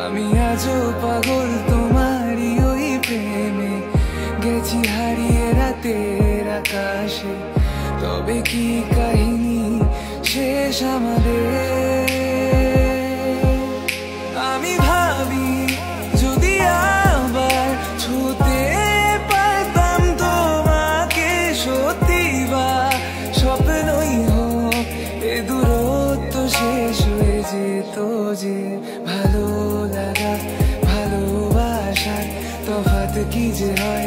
আমি আজও পাগল তোমারই ওই প্রেমে, গেছি হারিয়ে রাতের আকাশে। তবে কি কাহিনী শেষ আমাদের? আমি ভাবি যদি আবার ছুতে পারতাম তোমাকে, সত্যি বা স্বপ্নই হোক এ দূরত্ব শেষ হয়ে যেত যে। ভালো লাগা ভালোবাসার তফাৎ কি যে হয়